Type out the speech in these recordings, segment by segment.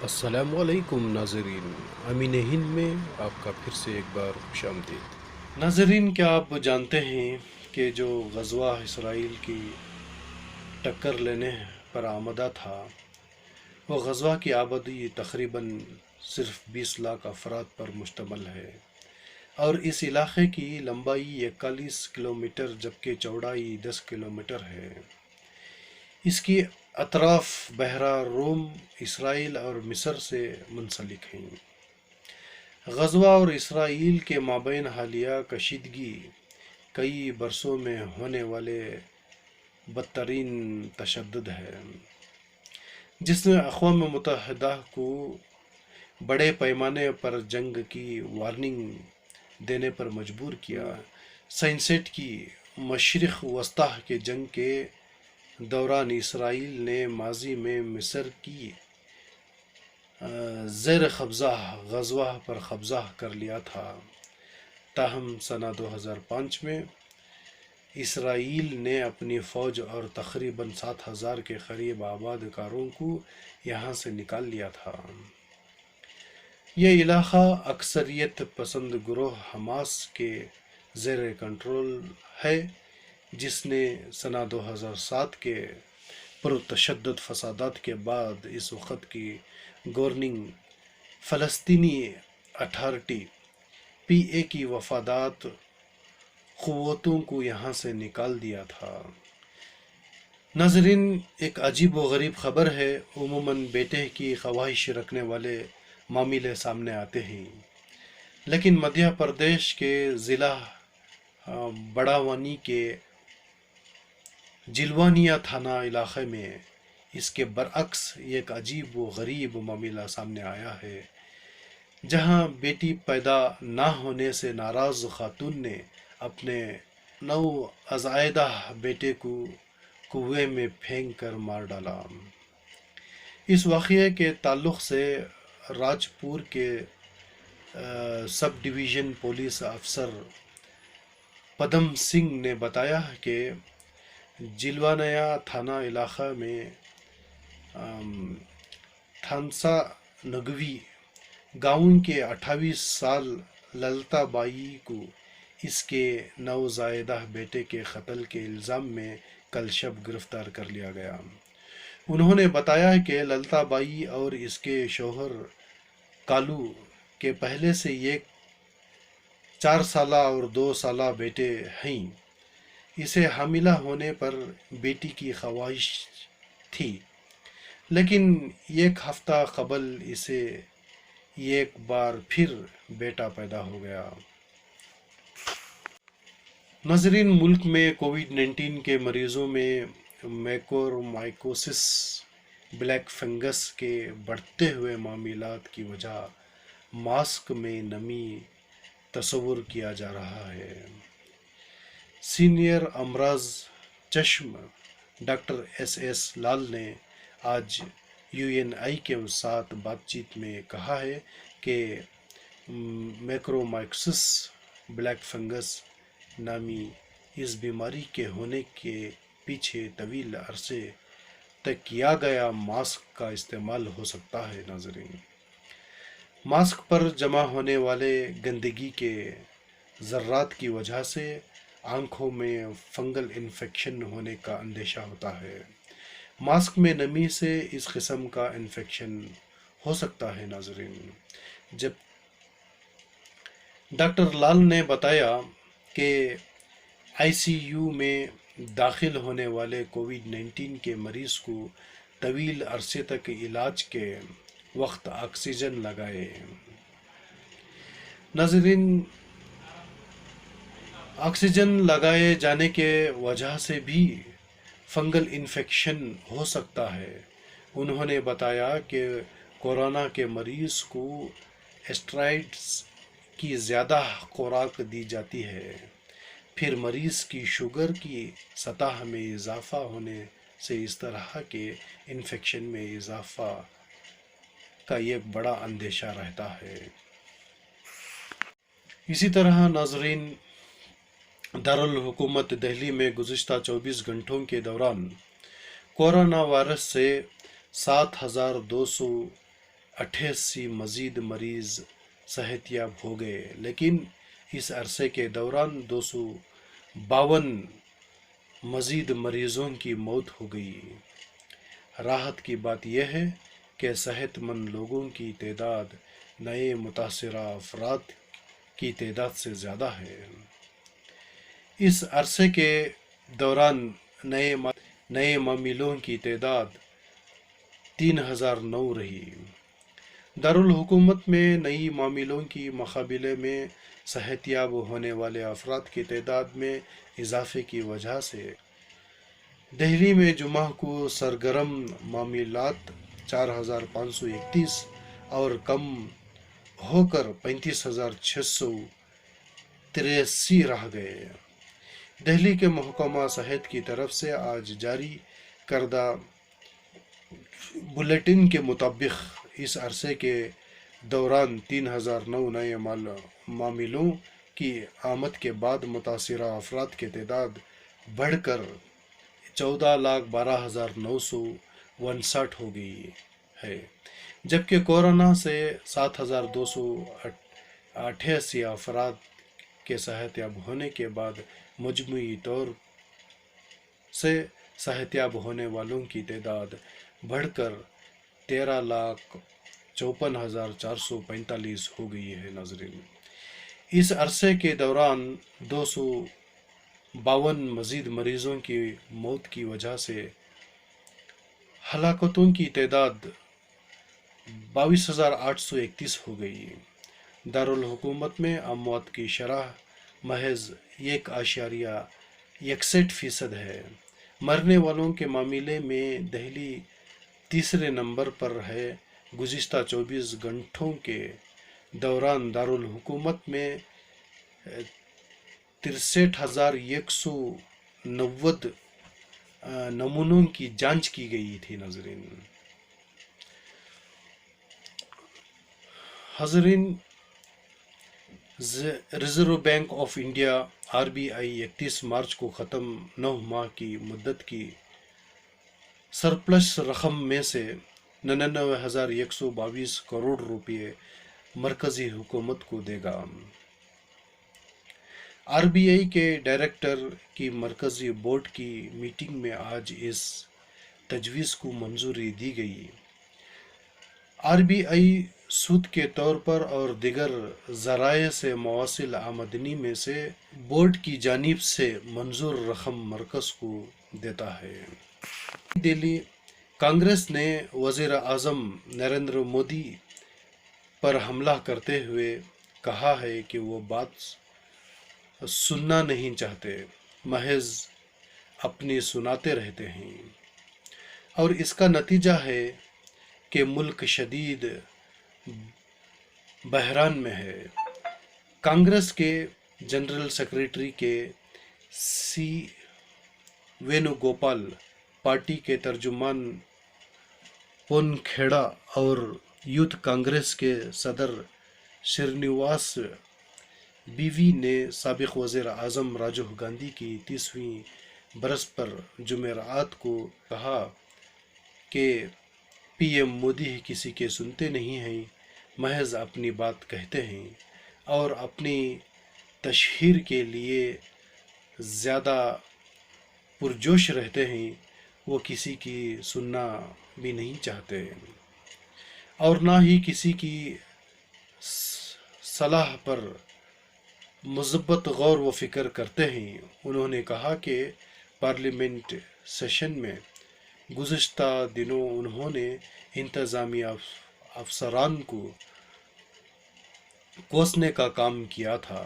السلام علیکم ناظرین، امین ہند میں آپ کا پھر سے ایک بار خوش آمدید۔ ناظرین، کیا آپ جانتے ہیں کہ جو غزوہ اسرائیل کی ٹکر لینے پر آمدہ تھا، وہ غزوہ کی آبادی تقریباً صرف 20 لاکھ افراد پر مشتمل ہے، اور اس علاقے کی لمبائی 41 کلومیٹر جبکہ چوڑائی 10 کلومیٹر ہے۔ اس کی اطراف بحیرہ روم، اسرائیل اور مصر سے منسلک ہیں۔ غزوہ اور اسرائیل کے مابین حالیہ کشیدگی کئی برسوں میں ہونے والے بدترین تشدد ہے، جس نے اقوام متحدہ کو بڑے پیمانے پر جنگ کی وارننگ دینے پر مجبور کیا۔ سینسیٹ کی مشرق وسطی کے جنگ کے دوران اسرائیل نے ماضی میں مصر کی زیر قبضہ غزوہ پر قبضہ کر لیا تھا، تاہم سنہ 2005 میں اسرائیل نے اپنی فوج اور تقریباً 7,000 کے قریب آباد کاروں کو یہاں سے نکال لیا تھا۔ یہ علاقہ اکثریت پسند گروہ حماس کے زیر کنٹرول ہے، جس نے سنہ 2007 کے پرتشدد فسادات کے بعد اس وقت کی گورننگ فلسطینی اتھارٹی پی اے کی وفادار قوتوں کو یہاں سے نکال دیا تھا۔ ناظرین، ایک عجیب و غریب خبر ہے۔ عموماً بیٹے کی خواہش رکھنے والے معاملے سامنے آتے ہیں، لیکن مدھیہ پردیش کے ضلع بڑاوانی کے جلوانیا تھانہ علاقے میں اس کے برعکس ایک عجیب و غریب معاملہ سامنے آیا ہے، جہاں بیٹی پیدا نہ ہونے سے ناراض خاتون نے اپنے نوزائیدہ بیٹے کو کنویں میں پھینک کر مار ڈالا۔ اس واقعے کے تعلق سے راجپور کے سب ڈویژن پولیس افسر پدم سنگھ نے بتایا کہ جلوانیا تھانہ علاقہ میں تھانسا نگوی گاؤں کے 28 سال للتا بائی کو اس کے نوزائیدہ بیٹے کے قتل کے الزام میں کل شب گرفتار کر لیا گیا۔ انہوں نے بتایا کہ للتا بائی اور اس کے شوہر کالو کے پہلے سے ایک 4 سالہ اور 2 سالہ بیٹے ہیں۔ اسے حاملہ ہونے پر بیٹی کی خواہش تھی، لیکن ایک ہفتہ قبل اسے ایک بار پھر بیٹا پیدا ہو گیا۔ ناظرین، ملک میں کووڈ-19 کے مریضوں میں میکرومائکوسس بلیک فنگس کے بڑھتے ہوئے معاملات کی وجہ ماسک میں نمی تصور کیا جا رہا ہے۔ سینئر امراض چشم ڈاکٹر ایس لال نے آج یو این آئی کے ساتھ بات چیت میں کہا ہے کہ میکرومائکوسس بلیک فنگس نامی اس بیماری کے ہونے کے پیچھے طویل عرصے تک کیا گیا ماسک کا استعمال ہو سکتا ہے۔ ناظرین، ماسک پر جمع ہونے والے گندگی کے ذرات کی وجہ سے آنکھوں میں فنگل انفیکشن ہونے کا اندیشہ ہوتا ہے۔ ماسک میں نمی سے اس قسم کا انفیکشن ہو سکتا ہے۔ ناظرین، جب ڈاکٹر لال نے بتایا کہ آئی سی یو میں داخل ہونے والے کووڈ-19 کے مریض کو طویل عرصے تک علاج کے وقت آکسیجن لگائے۔ ناظرین، آکسیجن لگائے جانے کے وجہ سے بھی فنگل انفیکشن ہو سکتا ہے۔ انہوں نے بتایا کہ کورونا کے مریض کو اسٹیرائڈز کی زیادہ خوراک دی جاتی ہے، پھر مریض کی شوگر کی سطح میں اضافہ ہونے سے اس طرح کے انفیکشن میں اضافہ کا ایک بڑا اندیشہ رہتا ہے۔ اسی طرح ناظرین، دارالحکومت دہلی میں گزشتہ 24 گھنٹوں کے دوران کورونا وائرس سے 7,200 88 مزید مریض صحت یاب ہو گئے، لیکن اس عرصے کے دوران 252 مزید مریضوں کی موت ہو گئی۔ راحت کی بات یہ ہے کہ صحت مند لوگوں کی تعداد نئے متاثرہ افراد کی تعداد سے زیادہ ہے۔ اس عرصے کے دوران نئے معاملوں کی تعداد 3009 رہی۔ دارالحکومت میں نئی معاملوں کی مقابلے میں صحت یاب ہونے والے افراد کی تعداد میں اضافے کی وجہ سے دہلی میں جمعہ کو سرگرم معاملات 4531 اور کم ہو کر 35,683 رہ گئے۔ دہلی کے محکمہ صحت کی طرف سے آج جاری کردہ بلیٹن کے مطابق اس عرصے کے دوران 3009 نئے معاملوں کی آمد کے بعد متاثرہ افراد کی تعداد بڑھ کر 14,12,959 ہو گئی ہے، جبکہ کورونا سے 7,288 افراد کے صحت یاب ہونے کے بعد مجموعی طور سے صحت یاب ہونے والوں کی تعداد بڑھ کر 13,54,445 ہو گئی ہے۔ ناظرین، اس عرصے کے دوران 252 مزید مریضوں کی موت کی وجہ سے ہلاکتوں کی تعداد 22,831 ہو گئی۔ دارالحکومت میں اموات کی شرح محض 1.61% ہے۔ مرنے والوں کے معاملے میں دہلی تیسرے نمبر پر ہے۔ گزشتہ 24 گھنٹوں کے دوران دارالحکومت میں 63,190 نمونوں کی جانچ کی گئی تھی۔ حاضرین، reserve bank of India RBI 31 March کو ختم 9 ماہ کی مدت کی سرپلس رقم میں سے 99,122 کروڑ روپے مرکزی حکومت کو دے گا۔ RBI کے ڈائریکٹر کی مرکزی بورڈ کی میٹنگ میں آج اس تجویز کو منظوری دی گئی۔ RBI سود کے طور پر اور دیگر ذرائع سے مواصل آمدنی میں سے بورڈ کی جانب سے منظور رقم مرکز کو دیتا ہے۔ دہلی کانگریس نے وزیر اعظم نریندر مودی پر حملہ کرتے ہوئے کہا ہے کہ وہ بات سننا نہیں چاہتے، محض اپنی سناتے رہتے ہیں، اور اس کا نتیجہ ہے کہ ملک شدید بحران میں ہے۔ کانگریس کے جنرل سیکرٹری کے سی وینو گوپال، پارٹی کے ترجمان پون کھیڑا اور یوتھ کانگریس کے صدر شرینواس بیوی نے سابق وزیر اعظم راجیو گاندھی کی 30ویں برس پر جمعرات کو کہا کہ PM مودی کسی کے سنتے نہیں ہیں، محض اپنی بات کہتے ہیں اور اپنی تشہیر کے لیے زیادہ پرجوش رہتے ہیں۔ وہ کسی کی سننا بھی نہیں چاہتے اور نہ ہی کسی کی صلاح پر مثبت غور و فکر کرتے ہیں۔ انہوں نے کہا کہ پارلیمنٹ سیشن میں گزشتہ دنوں انہوں نے انتظامی افسران کو کوسنے کا کام کیا تھا،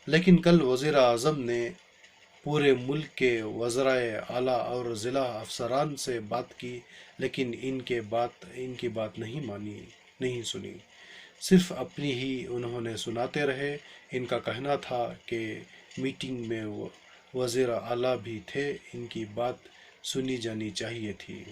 لیکن کل وزیر اعظم نے پورے ملک کے وزرائے اعلیٰ اور ضلع افسران سے بات کی، لیکن ان کی بات نہیں سنی، صرف اپنی ہی انہوں نے سناتے رہے۔ ان کا کہنا تھا کہ میٹنگ میں وزیر اعلیٰ بھی تھے، ان کی بات سنی جانی چاہیے تھی۔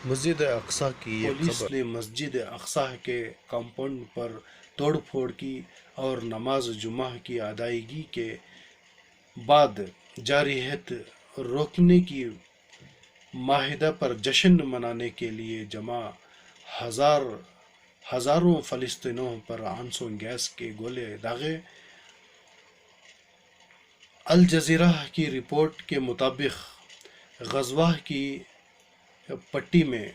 مسجد اقصی کی پولیس نے مسجد اقصی کے کمپاؤنڈ پر توڑ پھوڑ کی اور نماز جمعہ کی ادائیگی کے بعد جارحیت روکنے کی معاہدے پر جشن منانے کے لیے جمع 1000 ہزاروں فلسطینیوں پر آنسو گیس کے گولے داغے۔ الجزیرہ کی رپورٹ کے مطابق غزہ کی پٹی میں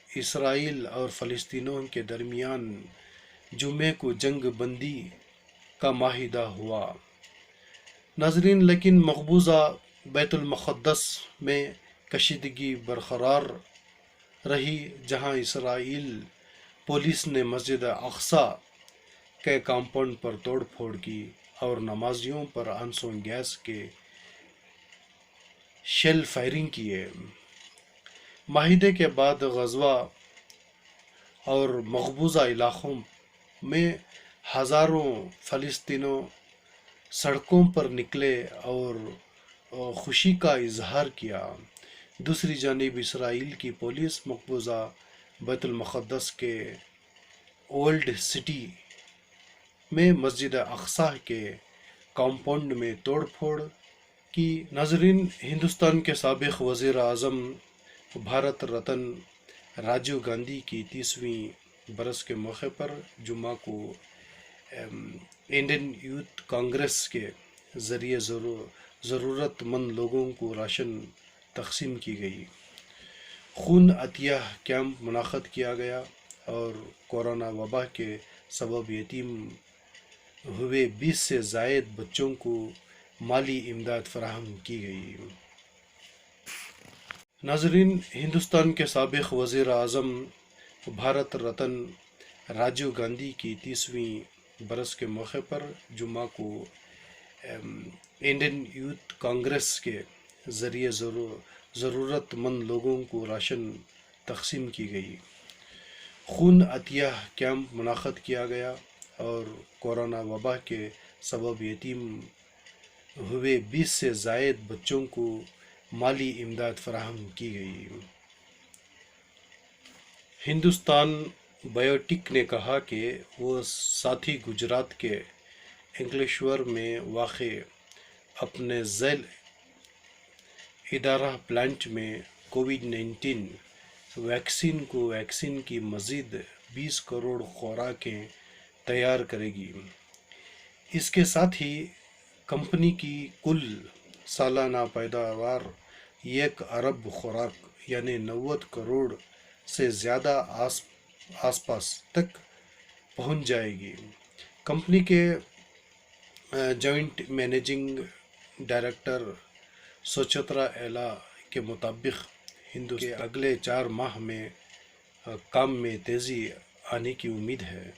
اسرائیل اور فلسطینیوں کے درمیان جمعے کو جنگ بندی کا معاہدہ ہوا۔ ناظرین، لیکن مقبوضہ بیت المقدس میں کشیدگی برقرار رہی، جہاں اسرائیل پولیس نے مسجد اقصیٰ کے کمپاؤنڈ پر توڑ پھوڑ کی اور نمازیوں پر آنسو گیس کے شیل فائرنگ کیے۔ معاہدے کے بعد غزہ اور مقبوضہ علاقوں میں ہزاروں فلسطینی سڑکوں پر نکلے اور خوشی کا اظہار کیا۔ دوسری جانب اسرائیل کی پولیس مقبوضہ بیت المقدس کے اولڈ سٹی میں مسجد اقصیٰ کے کمپاؤنڈ میں توڑ پھوڑ کی۔ ناظرین، ہندوستان کے سابق وزیر اعظم بھارت رتن راجیو گاندھی کی 30ویں برس کے موقع پر جمعہ کو انڈین یوتھ کانگریس کے ذریعے ضرورت مند لوگوں کو راشن تقسیم کی گئی، خون عطیہ کیمپ منعقد کیا گیا اور کورونا وبا کے سبب یتیم ہوئے 20 سے زائد بچوں کو مالی امداد فراہم کی گئی۔ ناظرین، ہندوستان کے سابق وزیر اعظم بھارت رتن راجیو گاندھی کی 30ویں برس کے موقع پر جمعہ کو انڈین یوتھ کانگریس کے ذریعے ضرورت مند لوگوں کو راشن تقسیم کی گئی، خون عطیہ کیمپ منعقد کیا گیا اور کورونا وبا کے سبب یتیم ہوئے 20 سے زائد بچوں کو مالی امداد فراہم کی گئی۔ ہندوستان بائیوٹیک نے کہا کہ وہ ساتھی گجرات کے انکلیشور میں واقع اپنے ذیل ادارہ پلانٹ میں کووڈ-19 ویکسین کی مزید 20 کروڑ خوراکیں تیار کرے گی۔ اس کے ساتھ ہی کمپنی کی کل سالانہ پیداوار 1 ارب خوراک یعنی 90 کروڑ سے زیادہ آس پاس تک پہنچ جائے گی۔ کمپنی کے جوائنٹ مینیجنگ ڈائریکٹر سچترا ایلا کے مطابق ہندوستان کے اگلے 4 ماہ میں کام میں تیزی آنے کی امید ہے۔